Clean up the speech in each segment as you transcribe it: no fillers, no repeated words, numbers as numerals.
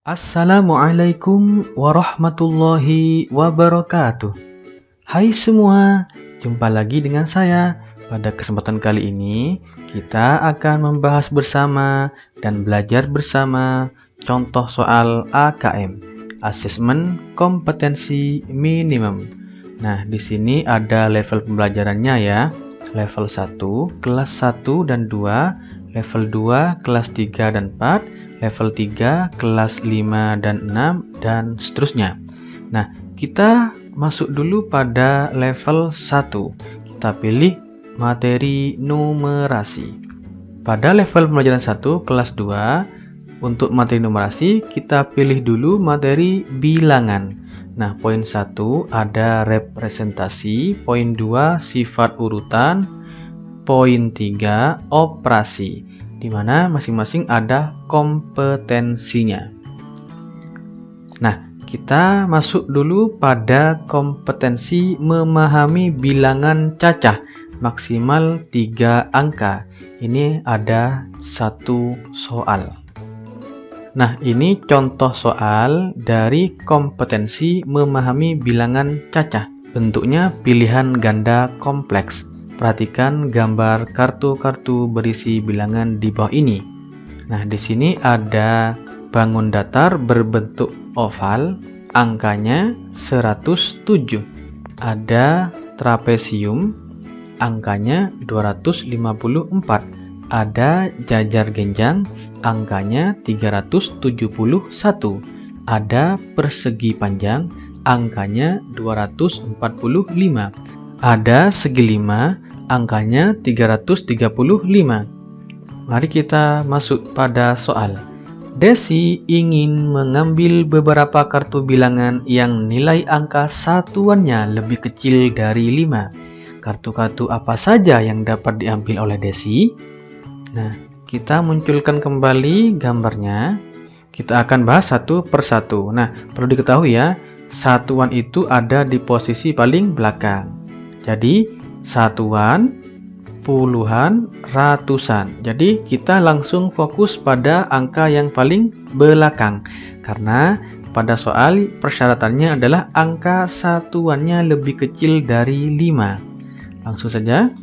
Assalamualaikum warahmatullahi wabarakatuh. Hai semua, jumpa lagi dengan saya. Pada kesempatan kali ini, kita akan membahas bersama dan belajar bersama contoh soal AKM, Asesmen Kompetensi Minimum. Nah, di sini ada level pembelajarannya ya. Level 1, kelas 1 dan 2, level 2, kelas 3 dan 4, level 3, kelas 5 dan 6, dan seterusnya. Nah, kita masuk dulu pada level 1. Kita pilih materi numerasi. Pada level pembelajaran 1, kelas 2, untuk materi numerasi, kita pilih dulu materi bilangan. Nah, poin 1 ada representasi, poin 2 sifat urutan, poin 3 operasi, di mana masing-masing ada kompetensinya. Nah, kita masuk dulu pada kompetensi memahami bilangan cacah maksimal 3 angka. Ini ada satu soal. Nah, ini contoh soal dari kompetensi memahami bilangan cacah. Bentuknya pilihan ganda kompleks. Perhatikan gambar kartu-kartu berisi bilangan di bawah ini. Nah, di sini ada bangun datar berbentuk oval, angkanya 107. Ada trapesium, angkanya 254. Ada jajar genjang, angkanya 371. Ada persegi panjang, angkanya 245. Ada segi 5, angkanya 335. Mari kita masuk pada soal. Desi ingin mengambil beberapa kartu bilangan yang nilai angka satuannya lebih kecil dari 5. Kartu-kartu apa saja yang dapat diambil oleh Desi? Nah, kita munculkan kembali gambarnya. Kita akan bahas satu persatu. Nah, perlu diketahui ya, satuan itu ada di posisi paling belakang. Jadi, satuan, puluhan, ratusan. Jadi kita langsung fokus pada angka yang paling belakang. Karena pada soal persyaratannya adalah angka satuannya lebih kecil dari 5. Langsung saja.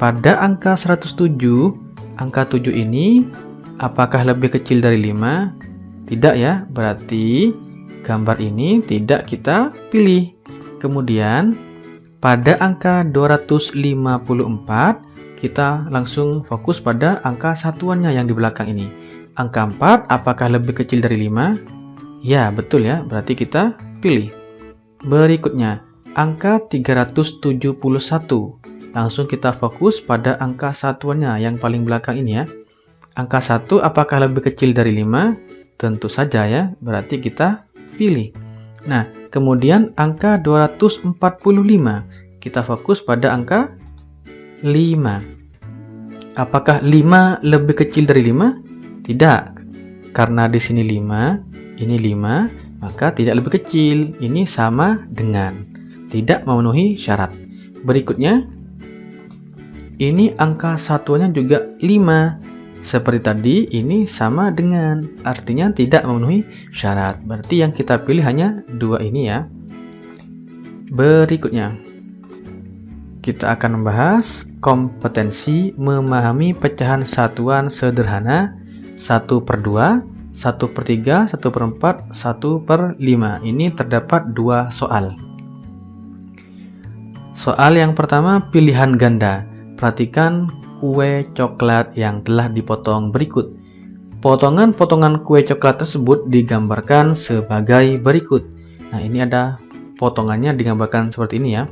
Pada angka 107, angka 7 ini apakah lebih kecil dari 5? Tidak ya, berarti gambar ini tidak kita pilih. Kemudian pada angka 254, kita langsung fokus pada angka satuannya yang di belakang ini. Angka 4, apakah lebih kecil dari 5? Ya, betul ya, berarti kita pilih. Berikutnya, angka 371. Langsung kita fokus pada angka satuannya yang paling belakang ini ya. Angka 1, apakah lebih kecil dari 5? Tentu saja ya, berarti kita pilih. Nah, kemudian angka 245. Kita fokus pada angka 5. Apakah 5 lebih kecil dari 5? Tidak. Karena di sini 5, ini 5, maka tidak lebih kecil. Ini sama dengan tidak memenuhi syarat. Berikutnya, ini angka satuannya juga 5. Seperti tadi, ini sama dengan, artinya tidak memenuhi syarat. Berarti yang kita pilih hanya 2 ini ya. Berikutnya, kita akan membahas kompetensi memahami pecahan satuan sederhana 1/2, 1/3, 1/4, 1/5. Ini terdapat 2 soal. Soal yang pertama, pilihan ganda. Perhatikan kue coklat yang telah dipotong berikut. Potongan-potongan kue coklat tersebut digambarkan sebagai berikut. Nah, ini ada potongannya digambarkan seperti ini ya.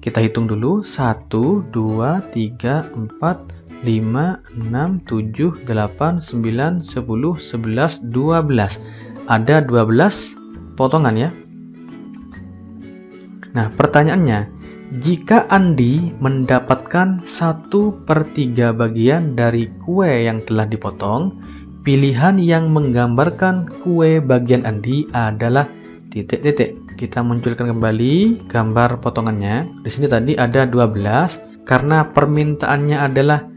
Kita hitung dulu. 1, 2, 3, 4, 5, 6, 7, 8, 9, 10, 11, 12. Ada 12 potongan ya. Nah, pertanyaannya, jika Andi mendapatkan 1/3 bagian dari kue yang telah dipotong, pilihan yang menggambarkan kue bagian Andi adalah titik-titik. Kita munculkan kembali gambar potongannya. Di sini tadi ada 12. Karena permintaannya adalah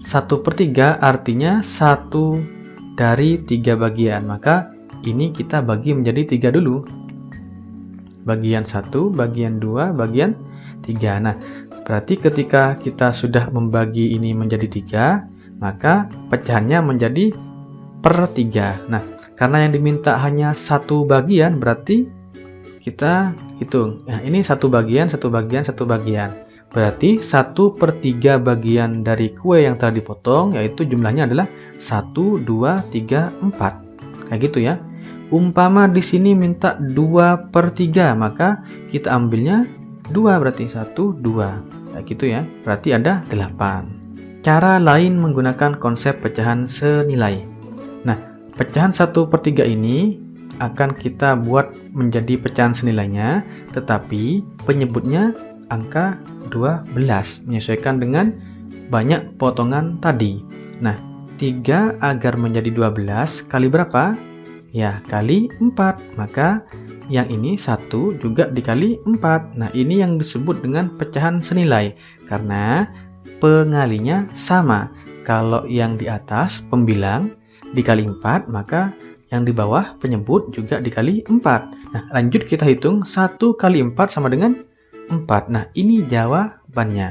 1/3, artinya 1 dari 3 bagian. Maka ini kita bagi menjadi 3 dulu. Bagian 1, bagian 2, bagian 3. Nah, berarti ketika kita sudah membagi ini menjadi 3, maka pecahannya menjadi per 3. Nah, karena yang diminta hanya 1 bagian, berarti kita hitung. Nah, ini 1 bagian, 1 bagian, 1 bagian. Berarti 1/3 bagian dari kue yang telah dipotong, yaitu jumlahnya adalah 1, 2, 3, 4. Kayak gitu ya. Umpama di sini minta 2/3, maka kita ambilnya 2, berarti 1, 2. Kayak gitu ya. Berarti ada 8. Cara lain menggunakan konsep pecahan senilai. Nah, pecahan 1/3 ini akan kita buat menjadi pecahan senilainya, tetapi penyebutnya angka 12 menyesuaikan dengan banyak potongan tadi. Nah, 3 agar menjadi 12 kali berapa? Ya, kali 4. Maka yang ini 1 juga dikali 4. Nah, ini yang disebut dengan pecahan senilai karena pengalinya sama. Kalau yang di atas pembilang dikali 4, maka yang di bawah penyebut juga dikali 4. Nah, lanjut kita hitung 1 kali 4 sama dengan 4. Nah, ini jawabannya.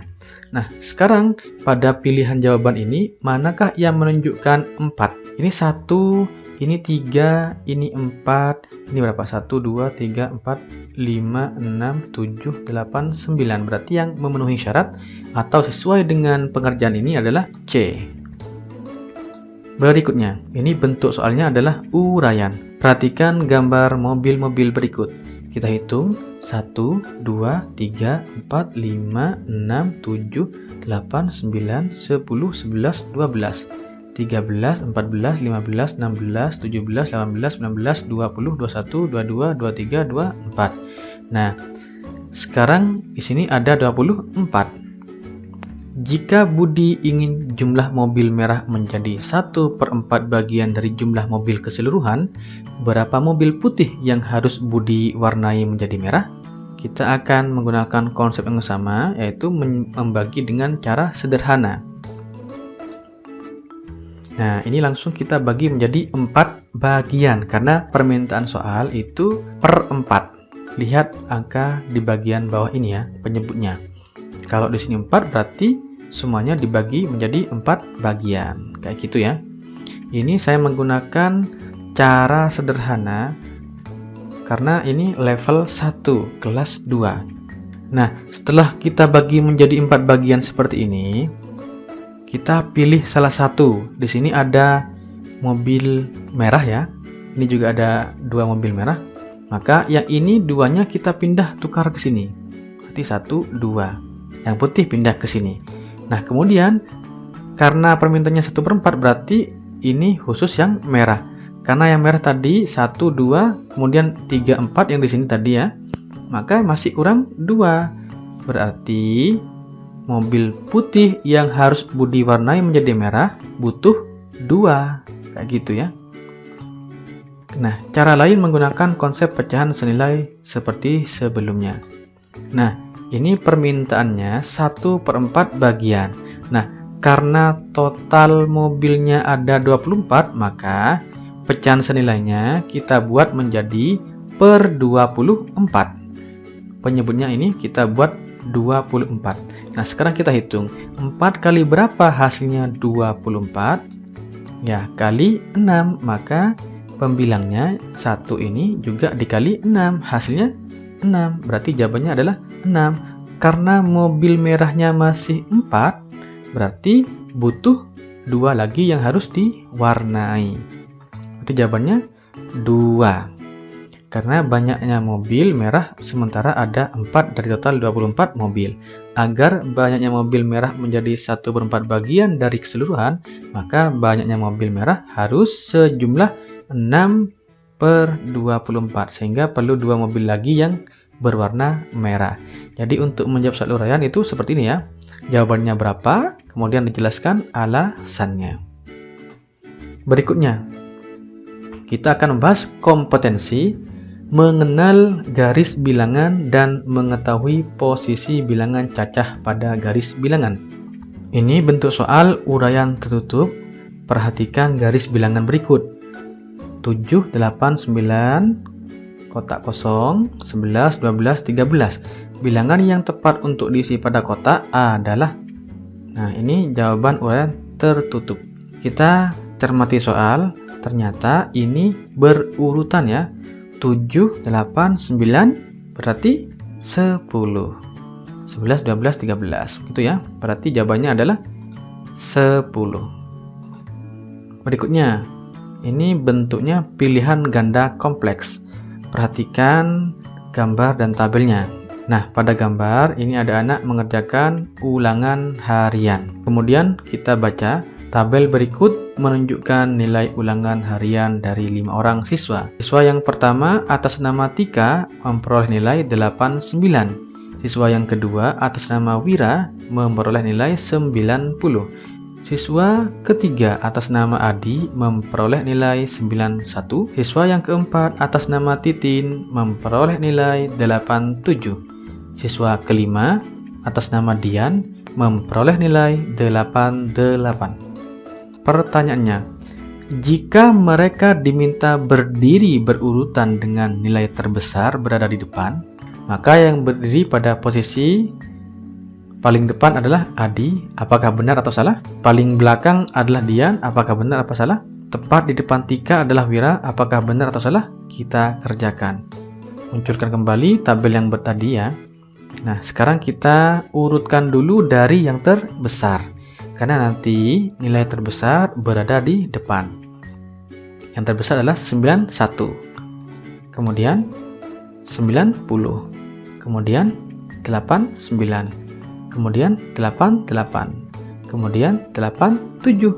Nah, sekarang pada pilihan jawaban ini, manakah yang menunjukkan 4? Ini 1, ini 3, ini 4. Ini berapa? 1, 2, 3, 4, 5, 6, 7, 8, 9. Berarti yang memenuhi syarat atau sesuai dengan pengerjaan ini adalah C. Berikutnya, ini bentuk soalnya adalah uraian. Perhatikan gambar mobil-mobil berikut. Kita hitung 1, 2, 3, 4, 5, 6, 7, 8, 9, 10, 11, 12, 13, 14, 15, 16, 17, 18, 19, 20, 21, 22, 23, 24. Nah, sekarang di sini ada 24. Jika Budi ingin jumlah mobil merah menjadi 1/4 bagian dari jumlah mobil keseluruhan, berapa mobil putih yang harus Budi warnai menjadi merah? Kita akan menggunakan konsep yang sama, yaitu membagi dengan cara sederhana. Nah, ini langsung kita bagi menjadi 4 bagian, karena permintaan soal itu per 4. Lihat angka di bagian bawah ini ya, penyebutnya. Kalau di sini 4, berarti semuanya dibagi menjadi 4 bagian. Kayak gitu ya. Ini saya menggunakan cara sederhana karena ini level 1, kelas 2. Nah, setelah kita bagi menjadi 4 bagian seperti ini, kita pilih salah satu. Di sini ada mobil merah ya. Ini juga ada 2 mobil merah. Maka yang ini 2-nya kita pindah tukar ke sini. Berarti 1, 2. Yang putih pindah ke sini. Nah, kemudian karena permintaannya 1/4, berarti ini khusus yang merah. Karena yang merah tadi 1, 2, kemudian 3, 4 yang di sini tadi ya. Maka masih kurang 2. Berarti mobil putih yang harus Budi warnai menjadi merah butuh 2. Kayak gitu ya. Nah, cara lain menggunakan konsep pecahan senilai seperti sebelumnya. Nah, ini permintaannya 1/4 bagian. Nah, karena total mobilnya ada 24, maka pecahan senilainya kita buat menjadi per 24. Penyebutnya ini kita buat 24. Nah, sekarang kita hitung. 4 kali berapa hasilnya 24? Ya, kali 6. Maka pembilangnya 1 ini juga dikali 6. Hasilnya 6. Berarti jawabannya adalah 6. Karena mobil merahnya masih 4, berarti butuh 2 lagi yang harus diwarnai. Berarti jawabannya 2. Karena banyaknya mobil merah sementara ada 4 dari total 24 mobil. Agar banyaknya mobil merah menjadi 1/4 bagian dari keseluruhan, maka banyaknya mobil merah harus sejumlah 6/24. Sehingga perlu 2 mobil lagi yang berwarna merah. Jadi untuk menjawab soal uraian itu seperti ini ya. Jawabannya berapa, kemudian dijelaskan alasannya. Berikutnya, kita akan membahas kompetensi mengenal garis bilangan dan mengetahui posisi bilangan cacah pada garis bilangan. Ini bentuk soal uraian tertutup. Perhatikan garis bilangan berikut. 7, 8, 9, kotak kosong, 11, 12, 13. Bilangan yang tepat untuk diisi pada kotak adalah, nah ini jawaban uraian tertutup. Kita cermati soal, ternyata ini berurutan ya. 7, 8, 9 berarti 10. 11, 12, 13 gitu ya. Berarti jawabannya adalah 10. Berikutnya, ini bentuknya pilihan ganda kompleks. Perhatikan gambar dan tabelnya. Nah, pada gambar ini ada anak mengerjakan ulangan harian. Kemudian kita baca tabel berikut menunjukkan nilai ulangan harian dari 5 orang siswa. Siswa yang pertama atas nama Tika memperoleh nilai 89. Siswa yang kedua atas nama Wira memperoleh nilai 90. Siswa ketiga atas nama Adi memperoleh nilai 91. Siswa yang keempat atas nama Titin memperoleh nilai 87. Siswa kelima atas nama Dian memperoleh nilai 88. Pertanyaannya, jika mereka diminta berdiri berurutan dengan nilai terbesar berada di depan, maka yang berdiri pada posisi paling depan adalah Adi, apakah benar atau salah? Paling belakang adalah Dian, apakah benar atau salah? Tepat di depan Tika adalah Wira, apakah benar atau salah? Kita kerjakan. Munculkan kembali tabel yang tadi ya. Nah, sekarang kita urutkan dulu dari yang terbesar. Karena nanti nilai terbesar berada di depan. Yang terbesar adalah 91. Kemudian 90. Kemudian 89. Kemudian 88. Kemudian 87.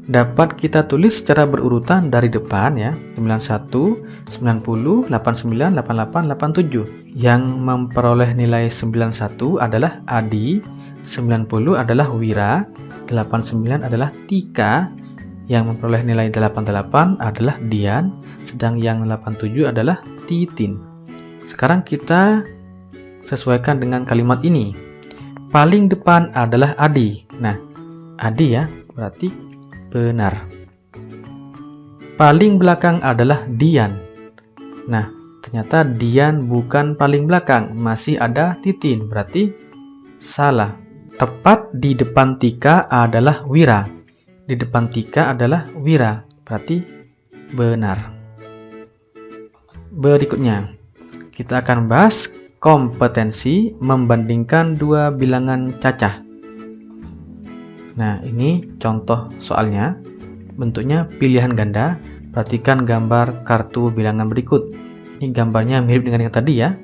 Dapat kita tulis secara berurutan dari depan ya. 91, 90, 89, 88, 87. Yang memperoleh nilai 91 adalah Adi, 90 adalah Wira, 89 adalah Tika, yang memperoleh nilai 88 adalah Dian, sedang yang 87 adalah Titin. Sekarang kita sesuaikan dengan kalimat ini. Paling depan adalah Adi. Nah, Adi ya, berarti benar. Paling belakang adalah Dian. Nah, ternyata Dian bukan paling belakang, masih ada Titin, berarti salah. Tepat di depan Tika adalah Wira. Di depan Tika adalah Wira, berarti benar. Berikutnya, kita akan bahas kompetensi membandingkan dua bilangan cacah. Nah, ini contoh soalnya. Bentuknya pilihan ganda. Perhatikan gambar kartu bilangan berikut. Ini gambarnya mirip dengan yang tadi ya.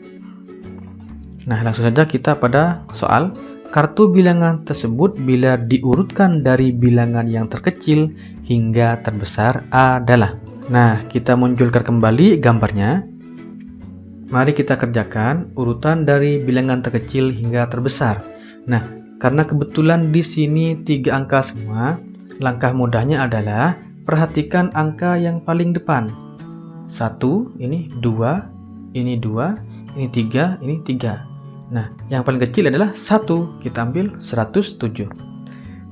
Nah, langsung saja kita pada soal. Kartu bilangan tersebut bila diurutkan dari bilangan yang terkecil hingga terbesar adalah. Nah, kita munculkan kembali gambarnya. Mari kita kerjakan urutan dari bilangan terkecil hingga terbesar. Nah, karena kebetulan di sini 3 angka semua, langkah mudahnya adalah perhatikan angka yang paling depan. 1, ini 2, ini 2, ini 3, ini 3. Nah, yang paling kecil adalah 1. Kita ambil 107.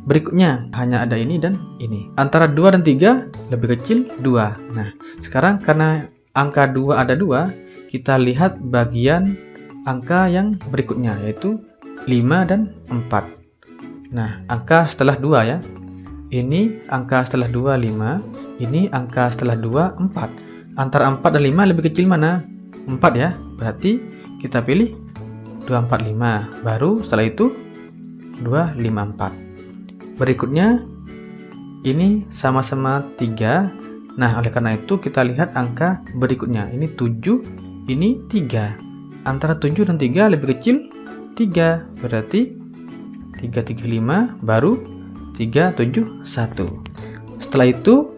Berikutnya, hanya ada ini dan ini. Antara 2 dan 3, lebih kecil 2. Nah, sekarang karena angka 2 ada 2, kita lihat bagian angka yang berikutnya, yaitu 5 dan 4. Nah, angka setelah 2 ya. Ini angka setelah 2, 5. Ini angka setelah 2, 4. Antara 4 dan 5 lebih kecil mana? 4 ya. Berarti kita pilih 245. Baru setelah itu 254. Berikutnya ini sama-sama 3. Nah, oleh karena itu kita lihat angka berikutnya. Ini 7, ini 3. Antara 7 dan 3 lebih kecil 3. Berarti 335 baru 371. Setelah itu,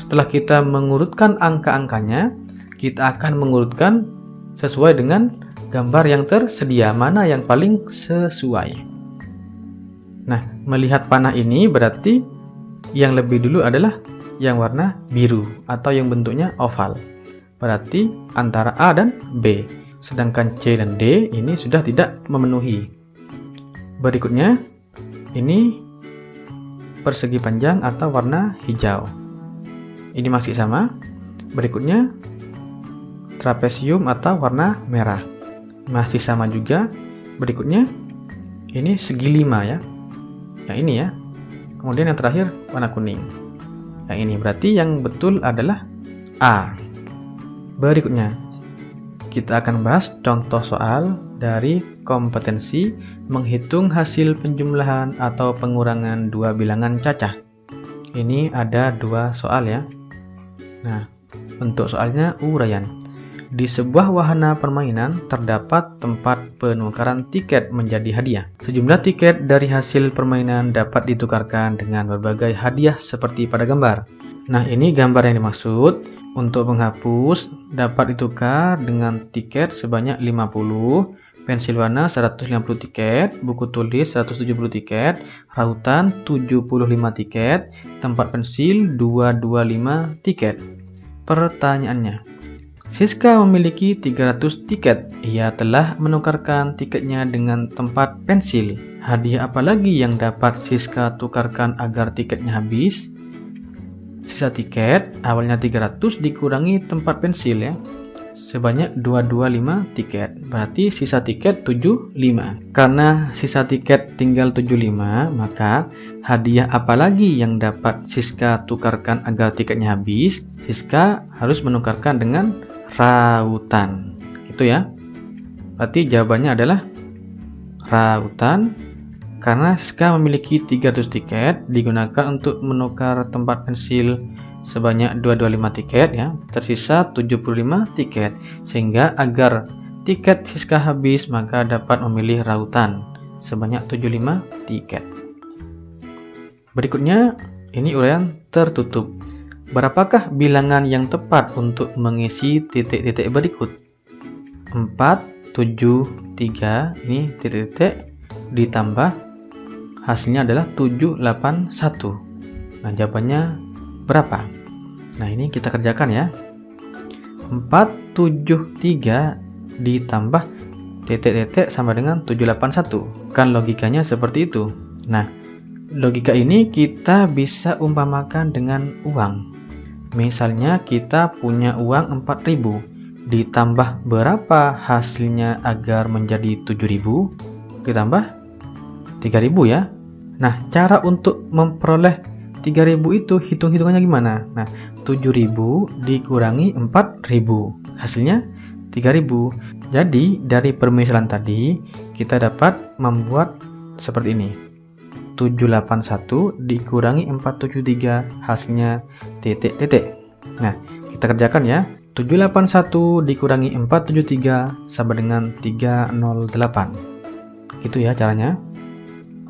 setelah kita mengurutkan angka-angkanya, kita akan mengurutkan sesuai dengan gambar yang tersedia, mana yang paling sesuai. Nah, melihat panah ini berarti yang lebih dulu adalah yang warna biru atau yang bentuknya oval. Berarti antara A dan B. Sedangkan C dan D ini sudah tidak memenuhi. Berikutnya, ini persegi panjang atau warna hijau. Ini masih sama. Berikutnya trapesium atau warna merah. Masih sama juga. Berikutnya ini segi 5 ya. Yang ini ya. Kemudian yang terakhir warna kuning. Yang ini berarti yang betul adalah A. Berikutnya kita akan bahas contoh soal dari kompetensi menghitung hasil penjumlahan atau pengurangan dua bilangan cacah. Ini ada 2 soal ya. Nah, untuk soalnya uraian. Di sebuah wahana permainan terdapat tempat penukaran tiket menjadi hadiah. Sejumlah tiket dari hasil permainan dapat ditukarkan dengan berbagai hadiah seperti pada gambar. Nah, ini gambar yang dimaksud. Untuk menghapus dapat ditukar dengan tiket sebanyak 50, pensil warna 150 tiket, buku tulis 170 tiket, rautan 75 tiket, tempat pensil 225 tiket. Pertanyaannya, Siska memiliki 300 tiket. Ia telah menukarkan tiketnya dengan tempat pensil. Hadiah apa lagi yang dapat Siska tukarkan agar tiketnya habis? Sisa tiket awalnya 300 dikurangi tempat pensil ya. Sebanyak 225 tiket. Berarti sisa tiket 75. Karena sisa tiket tinggal 75, maka hadiah apa lagi yang dapat Siska tukarkan agar tiketnya habis? Siska harus menukarkan dengan rautan. Gitu ya. Berarti jawabannya adalah rautan. Karena Siska memiliki 300 tiket, digunakan untuk menukar tempat pensil sebanyak 225 tiket ya, tersisa 75 tiket. Sehingga agar tiket Siska habis, maka dapat memilih rautan sebanyak 75 tiket. Berikutnya, ini uraian tertutup. Berapakah bilangan yang tepat untuk mengisi titik-titik berikut? 4, 7, 3, ini titik-titik ditambah hasilnya adalah 781. Nah, jawabannya berapa? Nah, ini kita kerjakan ya. 473 ditambah titik-titik sama dengan 781. Kan logikanya seperti itu. Nah, logika ini kita bisa umpamakan dengan uang. Misalnya kita punya uang 4.000, ditambah berapa hasilnya agar menjadi 7.000? Ditambah 3.000 ya. Nah, cara untuk memperoleh 3.000 itu hitung-hitungannya gimana? Nah, 7.000 dikurangi 4.000. Hasilnya 3.000. Jadi, dari permisalan tadi, kita dapat membuat seperti ini. 781 dikurangi 473, hasilnya titik-titik. Nah, kita kerjakan ya. 781 dikurangi 473 sama dengan 308. Gitu ya caranya.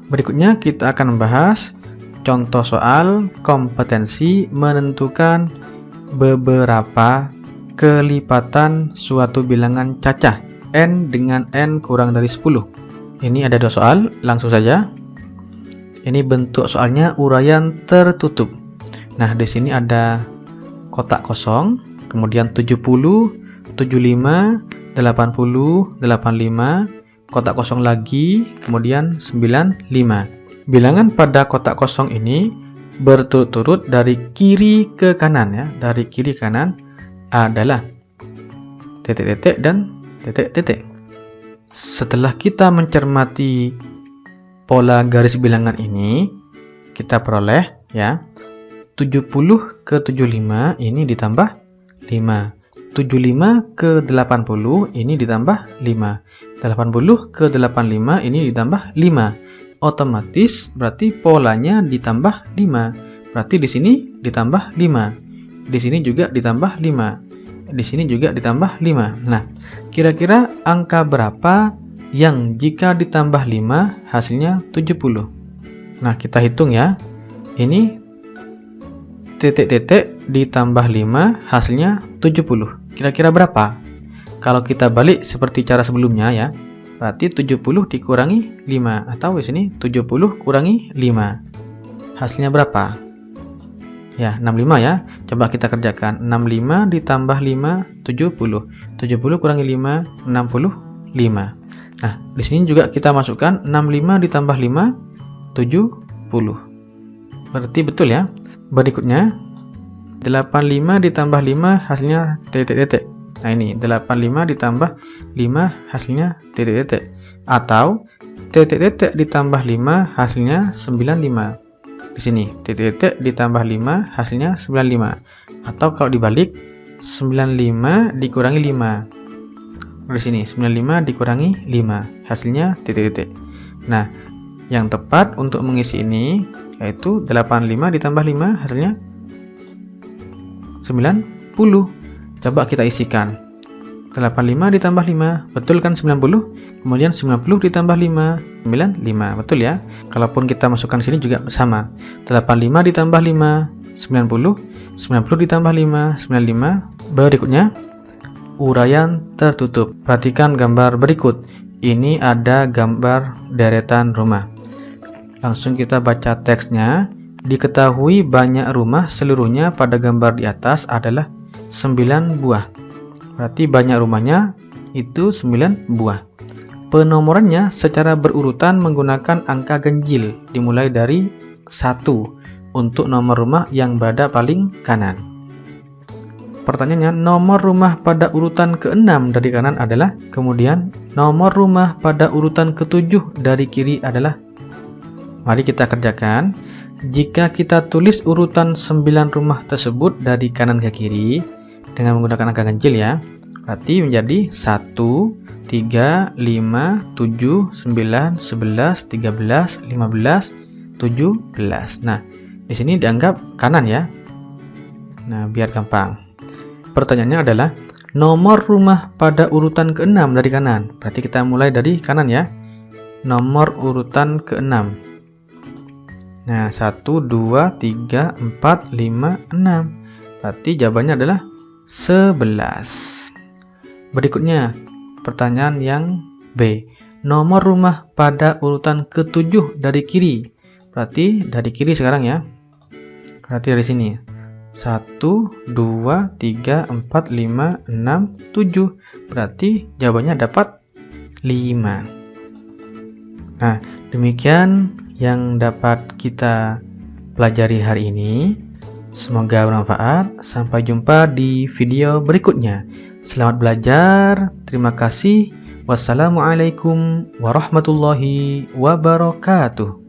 Berikutnya kita akan membahas contoh soal kompetensi menentukan beberapa kelipatan suatu bilangan cacah n dengan n kurang dari 10. Ini ada 2 soal, langsung saja. Ini bentuk soalnya uraian tertutup. Nah, di sini ada kotak kosong, kemudian 70, 75, 80, 85, kotak kosong lagi, kemudian 95. Bilangan pada kotak kosong ini berturut-turut dari kiri ke kanan ya. Dari kiri ke kanan adalah titik-titik dan titik-titik. Setelah kita mencermati pola garis bilangan ini, kita peroleh ya. 70 ke 75 ini ditambah 5. 75 ke 80 ini ditambah 5. 80 ke 85 ini ditambah 5. Otomatis berarti polanya ditambah 5. Berarti di sini ditambah 5. Di sini juga ditambah 5. Di sini juga ditambah 5. Nah, kira-kira angka berapa yang jika ditambah 5 hasilnya 70? Nah, kita hitung ya. Ini titik-titik ditambah 5 hasilnya 70. Kira-kira berapa? Kalau kita balik seperti cara sebelumnya ya, berarti 70 dikurangi 5, atau di sini 70 kurangi 5. Hasilnya berapa? Ya, 65 ya. Coba kita kerjakan. 65 ditambah 5, 70. 70 kurangi 5, 65. Nah, di sini juga kita masukkan 65 ditambah 5, 70. Berarti betul ya. Berikutnya, 85 ditambah 5 hasilnya titik-titik. Nah ini 85 ditambah 5 hasilnya titik-titik. Atau titik-titik ditambah 5 hasilnya 95. Di sini titik-titik ditambah 5 hasilnya 95. Atau kalau dibalik 95 dikurangi 5. Di sini 95 dikurangi 5 hasilnya titik-titik. Nah, yang tepat untuk mengisi ini yaitu 85 ditambah 5 hasilnya 90. Coba kita isikan. 85 ditambah 5, betul kan 90? Kemudian 90 ditambah 5, 95, betul ya? Kalaupun kita masukkan sini juga sama. 85 ditambah 5, 90, 90 ditambah 5, 95. Berikutnya, uraian tertutup. Perhatikan gambar berikut. Ini ada gambar deretan rumah. Langsung kita baca teksnya. Diketahui banyak rumah seluruhnya pada gambar di atas adalah 9 buah. Berarti banyak rumahnya itu 9 buah. Penomorannya secara berurutan menggunakan angka ganjil dimulai dari 1 untuk nomor rumah yang berada paling kanan. Pertanyaannya, nomor rumah pada urutan ke-6 dari kanan adalah, kemudian nomor rumah pada urutan ke-7 dari kiri adalah. Mari kita kerjakan. Jika kita tulis urutan 9 rumah tersebut dari kanan ke kiri dengan menggunakan angka ganjil ya, berarti menjadi 1, 3, 5, 7, 9, 11, 13, 15, 17. Nah, di sini dianggap kanan ya. Nah, biar gampang. Pertanyaannya adalah nomor rumah pada urutan ke-6 dari kanan. Berarti kita mulai dari kanan ya. Nomor urutan ke-6. Nah, 1, 2, 3, 4, 5, 6. Berarti jawabannya adalah 11. Berikutnya, pertanyaan yang B. Nomor rumah pada urutan ke-7 dari kiri. Berarti dari kiri sekarang ya. Berarti dari sini. 1, 2, 3, 4, 5, 6, 7. Berarti jawabannya dapat 5. Nah, demikian yang dapat kita pelajari hari ini. Semoga bermanfaat. Sampai jumpa di video berikutnya. Selamat belajar. Terima kasih. Wassalamualaikum warahmatullahi wabarakatuh.